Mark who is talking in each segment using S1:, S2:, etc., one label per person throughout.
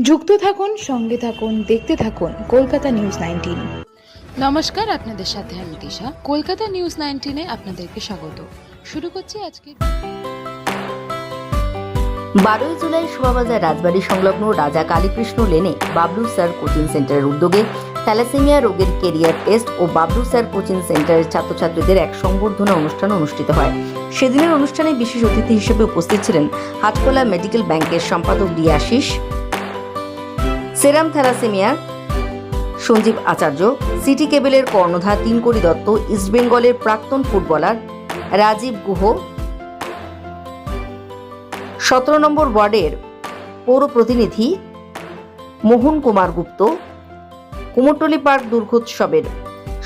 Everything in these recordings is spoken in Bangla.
S1: যুক্ত থাকুন, সঙ্গে থাকুন, দেখতে থাকুন কলকাতা নিউজ 19।
S2: নমস্কার, আপনাদের সাথে আমি দিশা। কলকাতা নিউজ 19-এ আপনাদেরকে স্বাগত। শুরু করছি আজকে
S3: 12 জুলাই শোভাবাজার রাজবাড়ি সংলগ্ন রাজা কালীকৃষ্ণ লেনে বাবলু স্যার কোচিং সেন্টারের উদ্যোগে থ্যালাসেমিয়া রোগের কেরিয়ার টেস্ট ও বাবলু স্যার কোচিং সেন্টারের ছাত্রছাত্রীদের এক সংবর্ধনা অনুষ্ঠান অনুষ্ঠিত হয়। সেদিনের অনুষ্ঠানে বিশেষ অতিথি হিসেবে উপস্থিত ছিলেন হাটখোলা মেডিকেল ব্যাংকের সম্পাদক ডি আশিস, সেরাম থ্যালাসেমিয়ার সঞ্জীব আচার্য, সিটি কেবলের কর্ণধার তিনকড়ি দত্ত, ইস্টবেঙ্গলের প্রাক্তন ফুটবলার রাজীব গুহ, 17 নম্বর ওয়ার্ডের পৌর প্রতিনিধি মোহন কুমার গুপ্ত, কুমোরটুলি পার্ক দুর্গোৎসবের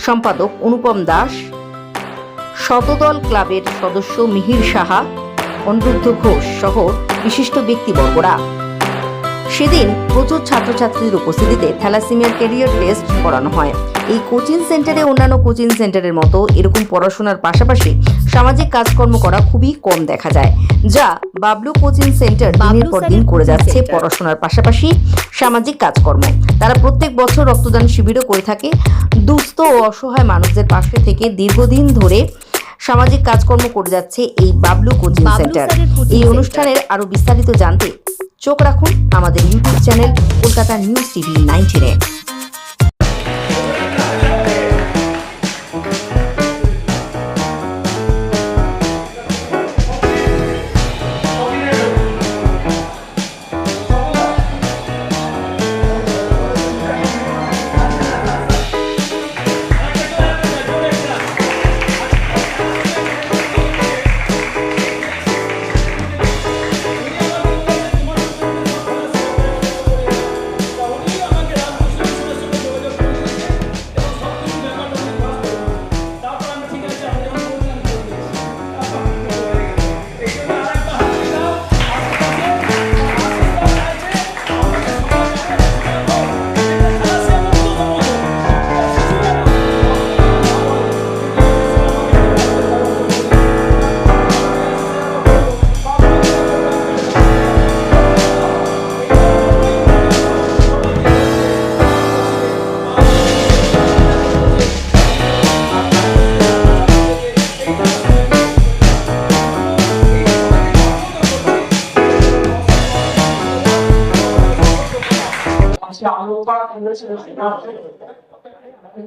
S3: সম্পাদক অনুপম দাস, শতদল ক্লাবের সদস্য মিহির সাহা, অনিরুদ্ধ ঘোষ সহ বিশিষ্ট ব্যক্তিবর্গরা। সেদিন প্রচুর ছাত্রছাত্রীদের উপস্থিতিতে থ্যালাসেমিয়ার ক্যারিয়ার টেস্ট করানো হয়। এই কোচিং সেন্টারে অন্যান্য কোচিং সেন্টারের মতো এরকম পড়াশোনার পাশাপাশি সামাজিক কাজকর্ম করা খুবই কম দেখা যায়, যা বাবলু কোচিং সেন্টার দিনের পর দিন করে যাচ্ছে পড়াশোনার পাশাপাশি সামাজিক কাজকর্ম। তারা প্রত্যেক বছর রক্তদান শিবিরও করে থাকে। দুস্থ ও অসহায় মানুষদের পাশে থেকে দীর্ঘদিন ধরে সামাজিক কাজকর্ম করে যাচ্ছে এই বাবলু কোচিং সেন্টার। এই অনুষ্ঠানের আরো বিস্তারিত জানতে চোখ রাখুন আমাদের YouTube channel Kolkata news TV 19-এ।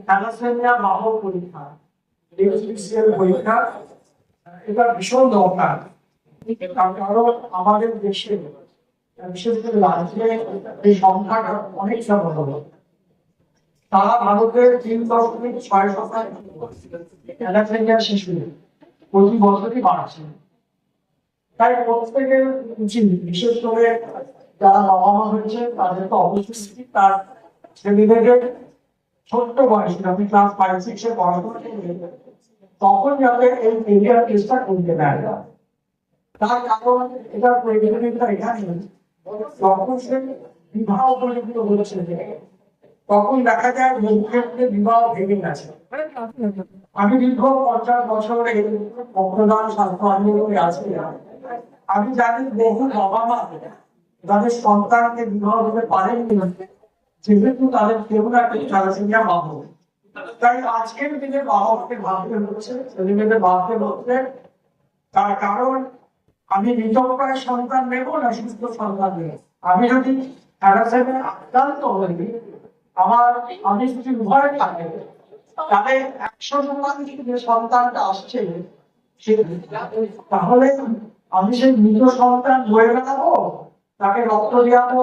S4: থ্যালাসেমিয়া বাহক পরীক্ষা, ডিএসবিসিএল পরীক্ষা, এটা ভীষণ দরকার। কারণ আমাদের দেশে বিশেষ করে রাজ্যে এই সংখ্যাটা অনেকটা বড়। তারা ভারতের 3.6% থ্যালাসেমিয়া শিশু প্রতি বছরই বাড়ছে। তাই প্রত্যেকের উচিত, বিশেষ করে যারা বাবা মা হয়েছে তাদের তো অবশ্যই তার ছেলেদের ছোট্ট বয়সে আমি ক্লাস 5-6 পড়াশোনা করলে তখন যাতে এই কেরিয়ার টেস্টটা করতে দেয়। তার কারণ এটা প্রয়োজনীয়তা এখানে, যখন সে বিবাহ উপযুক্ত হচ্ছে তখন দেখা যায় ক্ষেত্রে বিবাহ ভেঙে গেছে। আমি দীর্ঘ 50 বছর এই রক্তদান স্বাস্থ্য আন্দোলনে আছি। আমি জানি বহু বাবা মা যাদের সন্তানকে বিবাহ দিতে পারেননি, যেহেতু তাদের কেউ না কেউ থ্যালাসেমিয়া বাহক। তাই আজকের দিনে বাবাকে ভাবতে হচ্ছে, ছেলেমেয়েদের ভাবতে হচ্ছে। তার কারণ আমি মৃতপ্রায় সন্তান নেবো না সুস্থ সন্তান নেবো। আমি যদি থ্যালাসেমিয়া আক্রান্ত হই, আমি যদি উভয় থাকে, তাহলে 100% যে সন্তানটা আসছে তাহলে আমি সেই মৃত সন্তান বয়ে বেড়াবো, তাকে রক্ত দেওয়াবো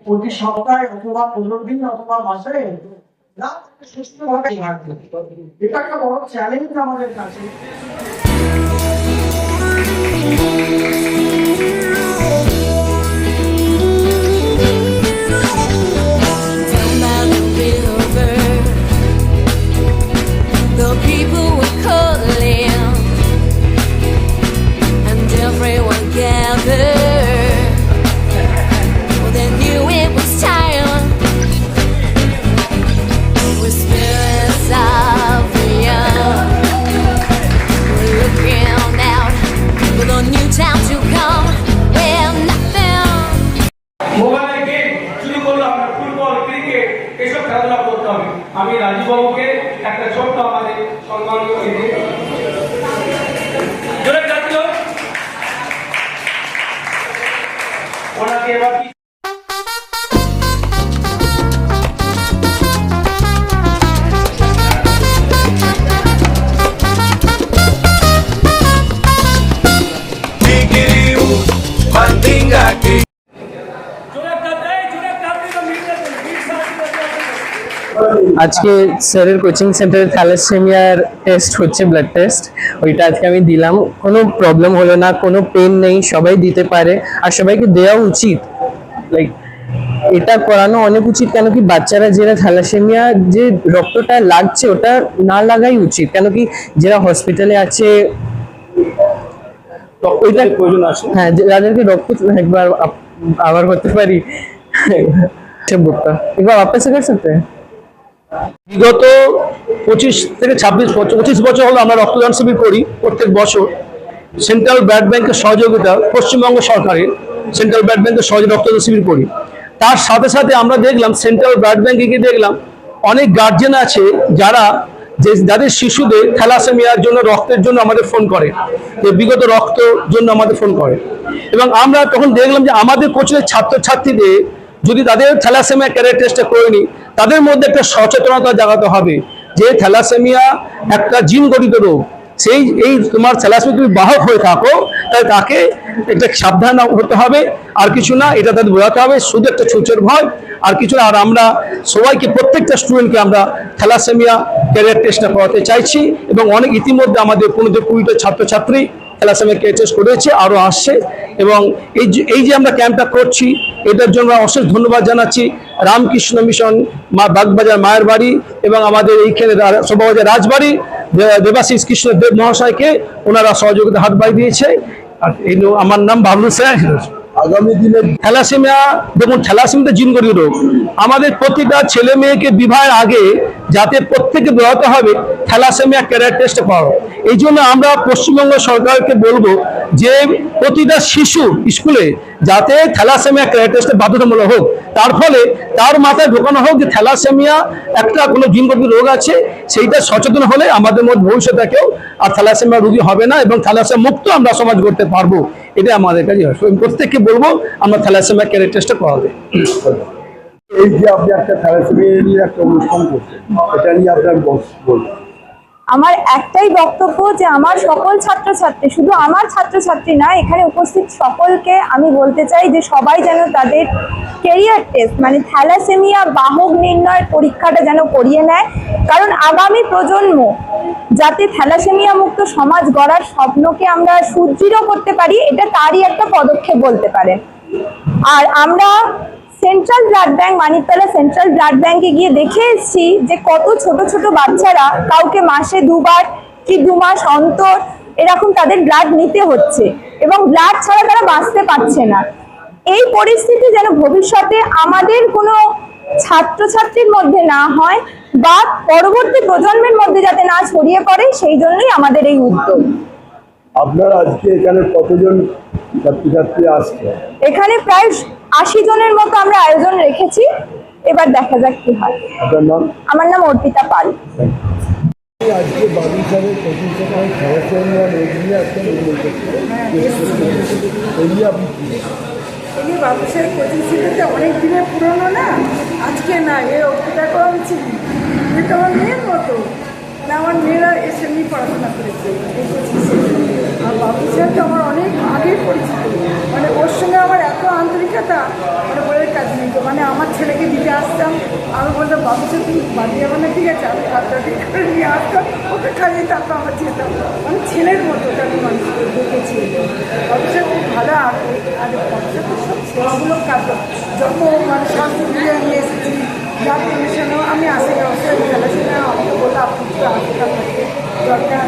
S4: প্রতি সপ্তাহে অথবা 15 দিন অথবা মাসে, না সুস্থভাবে থাকবে। এটা একটা বড় চ্যালেঞ্জ আমাদের কাছে।
S5: Mobile game, আমি রাজীববাবুকে একটা ছোট্ট আমাদের সম্মান করে দিই। জোরে যাচ্ছিল ওনাকে এবার
S6: আজকে স্যারের কোচিং সেন্টারে থ্যালাসেমিয়ার টেস্ট হচ্ছে, ব্লাড টেস্ট। ওইটা আজকে আমি দিলাম, কোনো প্রবলেম হলো না, কোনো পেন নেই, সবাই দিতে পারে আর সবাইকে দেওয়া উচিত। লাইক এটা করানো অনেক উচিত, কেন কি বাচ্চারা যারা থ্যালাসেমিয়া যে রক্তটা লাগছে ওটা না লাগাই উচিত, কেন কি যারা হসপিটালে আছে ওইটা প্রয়োজন আছে। হ্যাঁ, যাদেরকে রক্ত একবার আবার করতে পারি একবার वापस से कर सकते हैं।
S7: বিগত 25 থেকে 26 বছর হলো আমরা রক্তদান শিবির করি প্রত্যেক বছর। সেন্ট্রাল ব্লাড ব্যাংকের সহযোগিতা, পশ্চিমবঙ্গ সরকারের সেন্ট্রাল ব্লাড ব্যাংকের সহযোগিতা রক্তদান শিবির করি। তার সাথে সাথে আমরা দেখলাম সেন্ট্রাল ব্লাড ব্যাংকে গিয়ে দেখলাম অনেক গার্জেন আছে যাদের শিশুদের থ্যালাসেমিয়ার জন্য রক্তের জন্য আমাদের ফোন করে, যে বিগত রক্তের জন্য আমাদের ফোন করে। এবং আমরা তখন দেখলাম যে আমাদের কোচিংয়ের ছাত্রছাত্রীদের যদি তাদের থ্যালাসেমিয়া ক্যারিয়ার টেস্টটা করেনি, তাদের মধ্যে একটা সচেতনতা জাগাতে হবে যে থ্যালাসেমিয়া একটা জিনগঠিত রোগ। এই তোমার থ্যালাসেমিয়া তুমি বাহক হয়ে থাকো, তাই তাকে একটা সাবধান হতে হবে, আর কিছু না। এটা তাদের বোঝাতে হবে, শুধু একটা ছুঁচের ভয়, আর কিছু না। আর আমরা সবাইকে, প্রত্যেকটা স্টুডেন্টকে আমরা থ্যালাসেমিয়া ক্যারিয়ার টেস্টটা করাতে চাইছি, এবং অনেক ইতিমধ্যে আমাদের 15-20টা ছাত্রছাত্রী থ্যালাসেমিয়া ক্যারিয়ার টেস্ট করেছে, আরও আসছে। এবং এই যে আমরা ক্যাম্পটা করছি, এটার জন্য অশেষ ধন্যবাদ জানাচ্ছি রামকৃষ্ণ মিশন, বাগবাজার মায়ের বাড়ি, এবং আমাদের এইখানে শোভাবাজার রাজবাড়ি দেবাশিস কৃষ্ণ দেব মহাশয়কে, ওনারা সহযোগিতা হাত বাড়িয়ে দিয়েছে। আর আমার নাম বাবলু স্যার। আগামী দিনে থ্যালাসেমিয়া, দেখুন থ্যালাসেমিয়া জিনগঠিত রোগ। আমাদের প্রতিটা ছেলে মেয়েকে বিবাহের আগে যাতে প্রত্যেকে বেরোতে হবে থ্যালাসেমিয়া ক্যারিয়ার টেস্ট করাও। এই জন্য আমরা পশ্চিমবঙ্গ সরকারকে বলবো যে প্রতিটা শিশু স্কুলে যাতে থ্যালাসেমিয়া ক্যারিয়ার টেস্ট বাধ্যতামূলক হোক, তার ফলে তার মাথায় ঢোকানো হোক যে থ্যালাসেমিয়া একটা কোনো জিনগঠিত রোগ আছে। সেইটা সচেতন হলে আমাদের মধ্যে ভবিষ্যতে কেউ আর থ্যালাসেমিয়া রোগী হবে না, এবং থ্যালাসেমিয়া মুক্ত আমরা সমাজ করতে পারবো। এটা আমাদের কাছে প্রত্যেককে বলবো আমরা থ্যালাসেমিয়া ক্যারিয়ার টেস্টটা করাবে।
S8: এই যে আপনি একটা থ্যালাসেমিয়া নিয়ে একটা অনুষ্ঠান করছেন, এটা নিয়ে আপনার বলবেন?
S9: আমার একটাই বক্তব্য যে আমার সকল ছাত্রছাত্রী, শুধু আমার ছাত্রছাত্রী না, এখানে উপস্থিত সকলকে আমি বলতে চাই যে সবাই যেন তাদের ক্যারিয়ার টেস্ট মানে থ্যালাসেমিয়া বাহক নির্ণয়ের পরীক্ষাটা যেন করিয়ে নেয়। কারণ আগামী প্রজন্ম যাতে থ্যালাসেমিয়া মুক্ত সমাজ গড়ার স্বপ্নকে আমরা সুদৃঢ় করতে পারি, এটা তারই একটা পদক্ষেপ বলতে পারেন। আর আমরা central blood bank, Maniktala central blood ব্যাংকে গিয়ে দেখে এসেছি যে কত ছোট ছোট বাচ্চারা কাউকে মাসে 2 বার কি 2 মাস অন্তর এরকম তাদের ব্লাড নিতে হচ্ছে, এবং ব্লাড ছাড়া তারা বাঁচতে পারছে না। এই পরিস্থিতি যেন ভবিষ্যতে আমাদের কোনো ছাত্রছাত্রীর মধ্যে না হয়, বা পরবর্তী প্রজন্মের মধ্যে যাতে না ছড়িয়ে পড়ে, সেই জন্যই আমাদের এই উদ্যোগ।
S8: আপনারা আজকে এখানে কতজন ছাত্রছাত্রী আসছে?
S9: এখানে প্রায় 80 জনের মতো আমরা আয়োজন রেখেছি, এবার দেখা যাক কি হয়।
S8: আপনার নাম?
S9: আমার নাম অর্পিতা পাল।
S8: আজকে বাবু সাহেবের কোচিং সেন্টারে থ্যালাসেমিয়া রোগ নিয়ে একটা
S10: এই বাবু সাহেব কোচিং সেন্টারটা অনেক দিনের পুরনো না, আজকে না। এর অর্পিতাকেও আমি চিনি, এটা আমার মেয়ের মতো না। আমার মেয়েরা এসে নিয়ে পড়াশোনা করেছে এই কোচিং সেন্টারে। আর বাবু সাহেব তো আমার অনেক আগে পরিচিত, মানে ওর সঙ্গে আমার এত আন্তরিকতা, মানে বলের কাজ নেই। তো মানে আমার ছেলেকে দিতে আসতাম, আমি বলতাম বাবু সাহেব তুমি বাদ দিয়ে না, ঠিক আছে আমি খাদ্যটি করে নিয়ে আসতাম, ওকে খাইয়ে তারপর আমার যেতাম। মানে ছেলের মতো তাকে মানুষ দেখেছি। বাবু সাহেব খুব ভালো। আর বাবু সাহেব তো সব সেবামূলক কাজ, যত মানে স্বাস্থ্য দিয়ে আমি এসেছি, ব্লাড ডোনেশনও আমি আসে ব্যবসায় খেলেছি না। আমাকে বললো আপনি একটু আসতে থাকে দরকার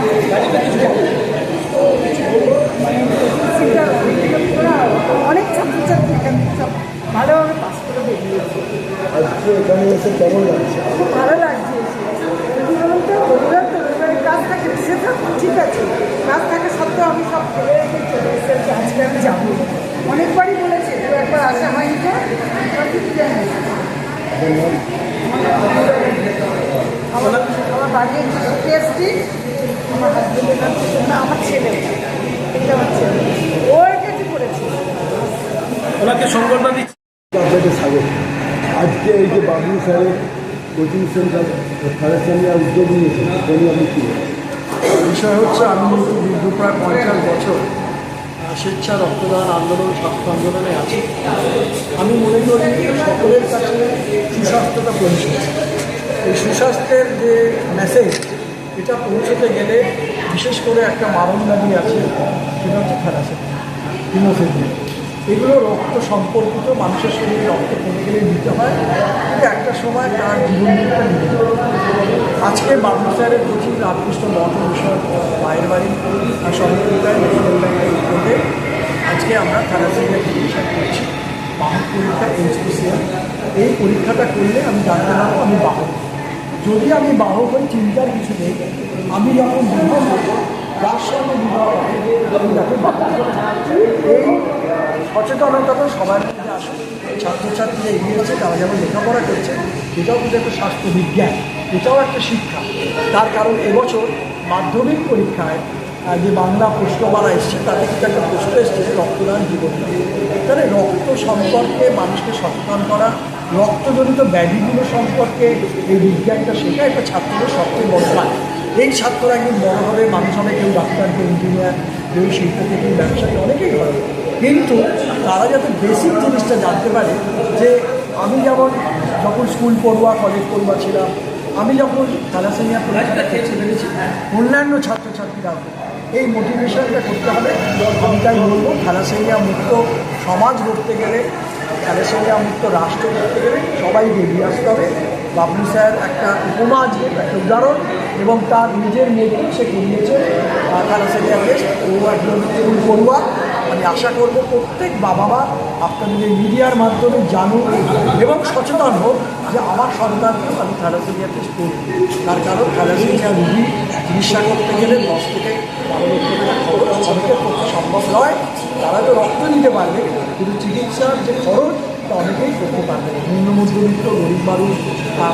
S10: অনেক ছাত্রছাত্রী এখান থেকে সব ভালোভাবে পাস করে বেরিয়েছে।
S8: আজকে এখানে এসে কেমন লাগছে?
S10: খুব ভালো লাগছে এসে। বলুন তো রবিবার তো রবিবারের কাজ থাকে, সে থাকবে ঠিক আছে, কাজ থাকে সত্ত্বেও আমি সব ফেলে রেখে চলে এসেছি। আজকে আমি যাবো, অনেকবারই বলেছি, তো একবার আসা হয়নি তো। বাড়ি টেস্টি আমার হাজবেন্ডের নাম না আমার ছেলে, এটা আমার ছেলে, ওর কাছে করেছি।
S7: ওনাকে সংবর্ধনা দিচ্ছি।
S8: আপনাকে স্বাগত। আজকে এই যে বাবলু স্যারের কোচিং সেন্টার থ্যালাসেমিয়া উদ্যোগ নিয়েছে, এটা নিয়ে আপনি কী বলবেন?
S4: বিষয় হচ্ছে আমি দীর্ঘ প্রায় 50 বছর স্বেচ্ছা রক্তদান আন্দোলন, স্বাস্থ্য আন্দোলনে আছি। আমি মনে করি সকলের কাছে সুস্বাস্থ্যটা পৌঁছে। এই সুস্বাস্থ্যের যে মেসেজ, এটা পৌঁছতে গেলে বিশেষ করে একটা মারণব্যাধি আছে, সেটা হচ্ছে থ্যালাসেমিয়া, হিমোফিলিয়া। এগুলো রক্ত সম্পর্কিত, মানুষের শরীরে রক্ত কমে গেলে নিতে হয়, কিন্তু একটা সময় তার জীবনটা নিতে হয়। আজকে বাবলু স্যারের কোচিং রামকৃষ্ণ মঠ বিষয়ক মায়ের বাড়ি সহযোগিতায় ন্যাশনাল ব্যাংকের উদ্যোগে আজকে আমরা থ্যালাসেমিয়া চিকিৎসা করছি। বাহক পরীক্ষা HPCL, এই পরীক্ষাটা করলে আমি জানতে পারবো আমি বাহক। যদি আমি বাহক হই, চিন্তার কিছু নেই। আমি যখন বিবাহ করবো, যার সঙ্গে বিবাহ হবে আমি তাকে বাহক করতে চাই। এই সচেতনতাটা সবার মধ্যে আসে। ছাত্রছাত্রীরা এগিয়েছে, তারা যেমন লেখাপড়া করছে, এটাও কিন্তু একটা স্বাস্থ্যবিজ্ঞান, এটাও একটা শিক্ষা। তার কারণ এবছর মাধ্যমিক পরীক্ষায় যে বাংলা প্রশ্নমালা এসছে, তাতে কিন্তু একটা প্রশ্ন এসছে রক্তদান জীবনদান। তাহলে রক্ত সম্পর্কে মানুষকে সচেতন করা, রক্তজনিত ব্যাধিগুলো সম্পর্কে এই বিজ্ঞানটা শেখা, একটা ছাত্রদের সবচেয়ে বড় কাজ। এই ছাত্ররা একদিন বড় হবে, মানুষ হবে, কেউ ডাক্তার, কেউ ইঞ্জিনিয়ার, কেউ শিল্পপতি, কেউ ব্যবসায়ী, অনেকেই হবে। কিন্তু তারা যাতে বেসিক জিনিসটা জানতে পারে যে আমি যেমন যখন স্কুল পড়ুয়া, কলেজ পড়ুয়া ছিলাম, আমি যখন থ্যালাসেমিয়া পরীক্ষাটা খেতে পেরেছি, অন্যান্য ছাত্রছাত্রীরা এই মোটিভেশনটা করতে হবে। আমি তাই বলবো, থ্যালাসেমিয়া মুক্ত সমাজ গড়তে গেলে, থ্যালাসেমিয়া মুক্ত রাষ্ট্র করতে গেলে সবাই এগিয়ে আসতে হবে। বাবলু স্যার একটা উপমা, আজকে একটা উদাহরণ, এবং তার নিজের মেয়েকে সে করিয়েছে থ্যালাসেমিয়া টেস্ট। ও একজন স্কুল পড়ুয়া। আমি আশা করব প্রত্যেক বাবা মা আপনাদের এই মিডিয়ার মাধ্যমে জানুন এবং সচেতন হোক যে আমার সন্তানকে আমি থ্যালাসেমিয়া টেস্ট করব। তার কারণ থ্যালাসেমিয়া রোগী চিকিৎসা করতে গেলে 10 থেকে 12 লক্ষ টাকা খরচ অনেকের পক্ষে সম্ভব নয়। তারা তো রক্ত নিতে পারবে, কিন্তু চিকিৎসার যে খরচ তা অনেকেই করতে পারবে না। নিম্ন মধ্যবিত্ত, গরিব মানুষ,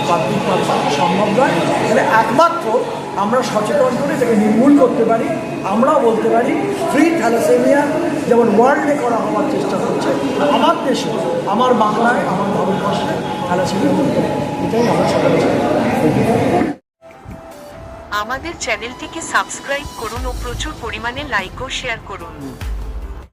S4: প্রাথমিক মানুষ সম্ভব নয়। তাহলে একমাত্র আমরা সচেতন করে এটাকে নির্মূল করতে পারি। আমরাও বলতে পারি ফ্রি থ্যালাসেমিয়া যেমন ওয়ার্ল্ডে করা হওয়ার চেষ্টা করছে, আমার দেশে, আমার বাংলায়, আমার ভারতবর্ষে থ্যালাসেমিয়া বলতে, এটাই আমরা সকলে চাই।
S11: আমাদের চ্যানেলটিকে সাবস্ক্রাইব করুন ও প্রচুর পরিমাণে লাইক ও শেয়ার করুন।